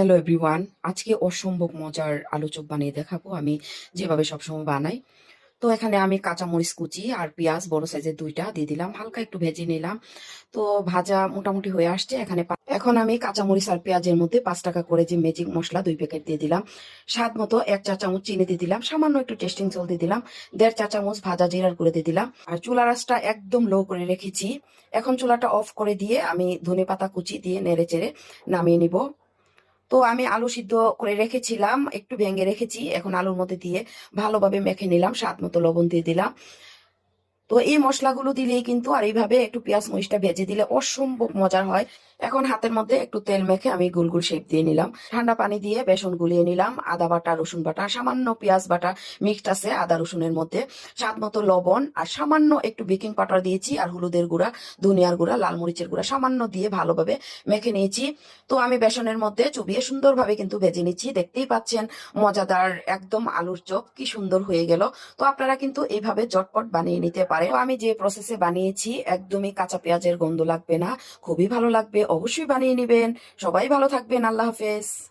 Hello everyone, আজকে অসম্ভব মজার আলু চপ বানিয়ে দেখাবো আমি যেভাবে সবসময় বানাই। তো এখানে আমি কাঁচামরিচ কুচি আর পেঁয়াজ বড় সাইজের দুইটা দিয়ে দিলাম, হালকা একটু ভেজে নিলাম। তো ভাজা মোটামুটি হয়ে আসছে। এখন আমি কাঁচামরিচ আর পেঁয়াজের মধ্যে 5 টাকা করে যে ম্যাজিক মশলা 2 প্যাকেট দিয়ে দিলাম, স্বাদ মতো 1 চা চামচ চিনি দিয়ে দিলাম, সামান্য একটু টেস্টিং সল্ট দিয়ে দিলাম, 1.5 চা চামচ ভাজা জিরার গুঁড়ো দিয়ে দিলাম। আর চুলার আঁচটা একদম লো করে রেখেছি। এখন চুলাটা অফ করে দিয়ে আমি ধনেপাতা কুচি দিয়ে নেড়ে চেড়ে নামিয়ে নিব। তো আমি আলু সিদ্ধ করে রেখেছিলাম, একটু ভেঙে রেখেছি, এখন আলুর মধ্যে দিয়ে ভালোভাবে মেখে নিলাম, স্বাদ মতো লবণ দিয়ে দিলাম। তো এই মশলাগুলো দিলেই কিন্তু, আর এইভাবে একটু পেঁয়াজ মরিচটা ভেজে দিলে অসম্ভব মজার হয়। এখন হাতের মধ্যে একটু তেল মেখে আমি গোল গোল শেপ দিয়ে নিলাম, ঠান্ডা পানি দিয়ে বেসন গুলিয়ে নিলাম, আদা বাটা রসুন বাটা সামান্য পেঁয়াজ বাটা মিক্সড আছে আদা রসুনের মধ্যে, স্বাদ মতো লবণ আর সামান্য একটু বেকিং পাউডার দিয়েছি, আর হলুদের গুঁড়া, ধনিয়ার গুঁড়া, লাল মরিচের গুঁড়া সামান্য দিয়ে ভালোভাবে মেখে নিয়েছি। তো আমি বেসনের মধ্যে চুবিয়ে সুন্দরভাবে কিন্তু ভেজে নিচ্ছি, দেখতেই পাচ্ছেন মজাদার একদম আলুর চপ কি সুন্দর হয়ে গেল। তো আপনারা কিন্তু এইভাবে ঝটপট বানিয়ে নিতে পারেন। তো আমি যে প্রসেসে বানিয়েছি একদমই কাঁচা পেঁয়াজের গন্ধ লাগবে না, খুবই ভালো লাগবে, অবশ্যই বানিয়ে নেবেন। সবাই ভালো থাকবেন, আল্লাহ হাফেজ।